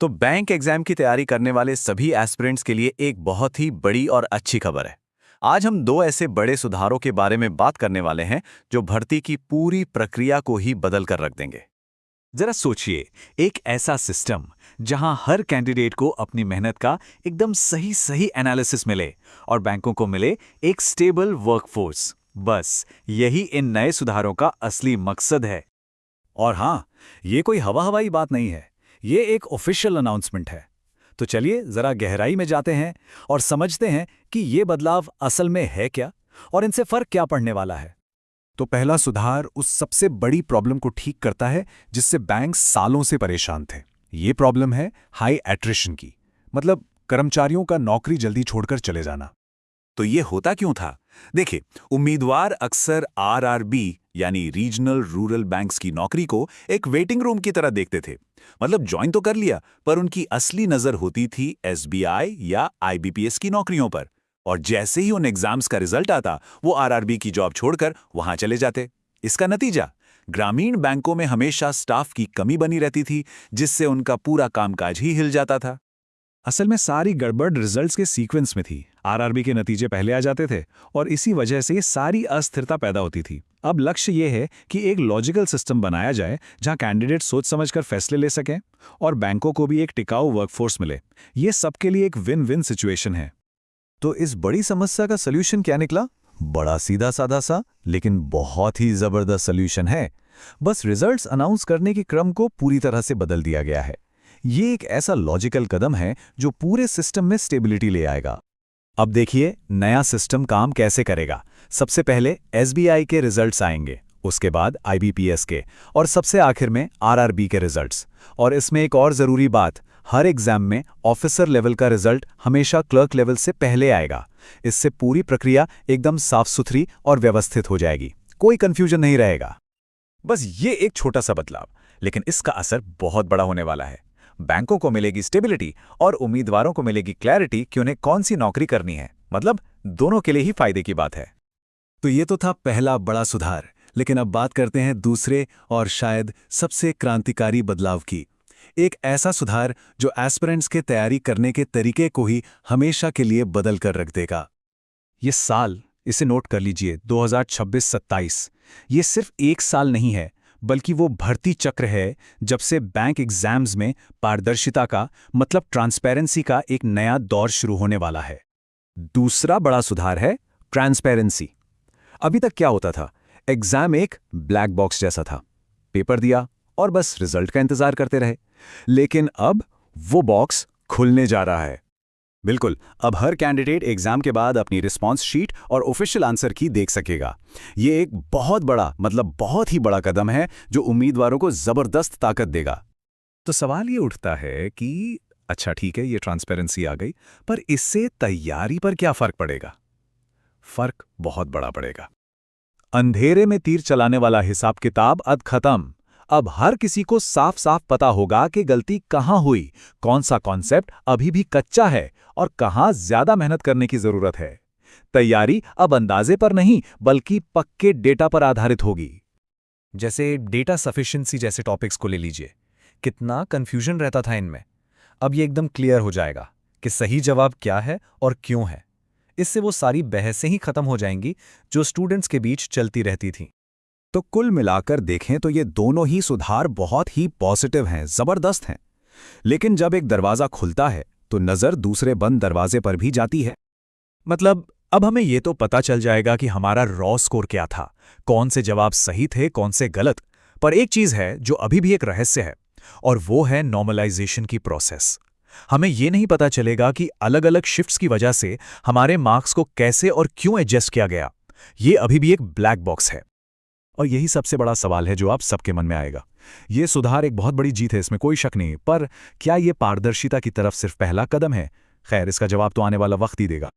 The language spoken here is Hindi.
तो बैंक एग्जाम की तैयारी करने वाले सभी एस्पिरेंट्स के लिए एक बहुत ही बड़ी और अच्छी खबर है। आज हम दो ऐसे बड़े सुधारों के बारे में बात करने वाले हैं जो भर्ती की पूरी प्रक्रिया को ही बदल कर रख देंगे। जरा सोचिए, एक ऐसा सिस्टम जहां हर कैंडिडेट को अपनी मेहनत का एकदम सही सही एनालिसिस मिले और बैंकों को मिले एक स्टेबल वर्कफोर्स। बस यही इन नए सुधारों का असली मकसद है। और हाँ, ये कोई हवा हवाई बात नहीं है, ये एक ऑफिशियल अनाउंसमेंट है। तो चलिए जरा गहराई में जाते हैं और समझते हैं कि ये बदलाव असल में है क्या और इनसे फर्क क्या पड़ने वाला है। तो पहला सुधार उस सबसे बड़ी प्रॉब्लम को ठीक करता है जिससे बैंक सालों से परेशान थे। ये प्रॉब्लम है हाई एट्रिशन की, मतलब कर्मचारियों का नौकरी जल्दी छोड़कर चले जाना। तो ये होता क्यों था? देखिए, उम्मीदवार अक्सर आरआरबी यानी रीजनल रूरल बैंक्स की नौकरी को एक वेटिंग रूम की तरह देखते थे। मतलब ज्वाइन तो कर लिया, पर उनकी असली नजर होती थी एसबीआई या आईबीपीएस की नौकरियों पर। और जैसे ही उन एग्जाम्स का रिजल्ट आता, वो आरआरबी की जॉब छोड़कर वहां चले जाते। इसका नतीजा, ग्रामीण बैंकों में हमेशा स्टाफ की कमी बनी रहती थी, जिससे उनका पूरा कामकाज ही हिल जाता था। असल में सारी गड़बड़ रिजल्ट्स के सीक्वेंस में थी। आरआरबी के नतीजे पहले आ जाते थे और इसी वजह से सारी अस्थिरता पैदा होती थी। अब लक्ष्य ये है कि एक लॉजिकल सिस्टम बनाया जाए जहां कैंडिडेट सोच समझकर फैसले ले सकें और बैंकों को भी एक टिकाऊ वर्कफोर्स मिले। ये सबके लिए एक विन विन सिचुएशन है। तो इस बड़ी समस्या का सल्यूशन क्या निकला? बड़ा सीधा साधा सा, लेकिन बहुत ही जबरदस्त सल्यूशन है। बस रिजल्ट्स अनाउंस करने के क्रम को पूरी तरह से बदल दिया गया है। ये एक ऐसा लॉजिकल कदम है जो पूरे सिस्टम में स्टेबिलिटी ले आएगा। अब देखिए नया सिस्टम काम कैसे करेगा। सबसे पहले एसबीआई के रिजल्ट्स आएंगे, उसके बाद आईबीपीएस के और सबसे आखिर में आरआरबी के रिजल्ट्स। और इसमें एक और जरूरी बात, हर एग्जाम में ऑफिसर लेवल का रिजल्ट हमेशा क्लर्क लेवल से पहले आएगा। इससे पूरी प्रक्रिया एकदम साफ सुथरी और व्यवस्थित हो जाएगी, कोई कंफ्यूजन नहीं रहेगा। बस ये एक छोटा सा बदलाव, लेकिन इसका असर बहुत बड़ा होने वाला है। बैंकों को मिलेगी स्टेबिलिटी और उम्मीदवारों को मिलेगी क्लैरिटी कि उन्हें कौन सी नौकरी करनी है। मतलब दोनों के लिए ही फायदे की बात है। तो ये तो था पहला बड़ा सुधार, लेकिन अब बात करते हैं दूसरे और शायद सबसे क्रांतिकारी बदलाव की। एक ऐसा सुधार जो एस्पिरेंट्स के तैयारी करने के तरीके को ही हमेशा के लिए बदल कर रख देगा। ये साल, इसे नोट कर लीजिए, 2026-27, ये सिर्फ एक साल नहीं है, बल्कि वो भर्ती चक्र है जब से बैंक एग्जाम्स में पारदर्शिता का, मतलब ट्रांसपेरेंसी का एक नया दौर शुरू होने वाला है। दूसरा बड़ा सुधार है ट्रांसपेरेंसी। अभी तक क्या होता था? एग्जाम एक ब्लैक बॉक्स जैसा था, पेपर दिया और बस रिजल्ट का इंतजार करते रहे। लेकिन अब वो बॉक्स खुलने जा रहा है। बिल्कुल, अब हर कैंडिडेट एग्जाम के बाद अपनी रिस्पॉन्स शीट और ऑफिशियल आंसर की देख सकेगा। ये एक बहुत बड़ा, मतलब बहुत ही बड़ा कदम है जो उम्मीदवारों को जबरदस्त ताकत देगा। तो सवाल ये उठता है कि अच्छा ठीक है, ये ट्रांसपेरेंसी आ गई, पर इससे तैयारी पर क्या फर्क पड़ेगा? फर्क बहुत बड़ा पड़ेगा। अंधेरे में तीर चलाने वाला हिसाब किताब अब खत्म। अब हर किसी को साफ साफ पता होगा कि गलती कहां हुई, कौन सा कॉन्सेप्ट अभी भी कच्चा है और कहां ज्यादा मेहनत करने की जरूरत है। तैयारी अब अंदाजे पर नहीं, बल्कि पक्के डेटा पर आधारित होगी। जैसे डेटा सफिशिएंसी जैसे टॉपिक्स को ले लीजिए, कितना कंफ्यूजन रहता था इनमें। अब ये एकदम क्लियर हो जाएगा कि सही जवाब क्या है और क्यों है। इससे वो सारी बहसें ही खत्म हो जाएंगी जो स्टूडेंट्स के बीच चलती रहती थीं। तो कुल मिलाकर देखें तो ये दोनों ही सुधार बहुत ही पॉजिटिव हैं, जबरदस्त हैं। लेकिन जब एक दरवाजा खुलता है तो नजर दूसरे बंद दरवाजे पर भी जाती है। मतलब अब हमें ये तो पता चल जाएगा कि हमारा रॉ स्कोर क्या था, कौन से जवाब सही थे, कौन से गलत। पर एक चीज है जो अभी भी एक रहस्य है, और वो है नॉर्मलाइजेशन की प्रोसेस। हमें ये नहीं पता चलेगा कि अलग अलग शिफ्ट्स की वजह से हमारे मार्क्स को कैसे और क्यों एडजस्ट किया गया। ये अभी भी एक ब्लैक बॉक्स है। और यही सबसे बड़ा सवाल है जो आप सबके मन में आएगा। ये सुधार एक बहुत बड़ी जीत है, इसमें कोई शक नहीं, पर क्या ये पारदर्शिता की तरफ सिर्फ पहला कदम है? खैर, इसका जवाब तो आने वाला वक्त ही देगा।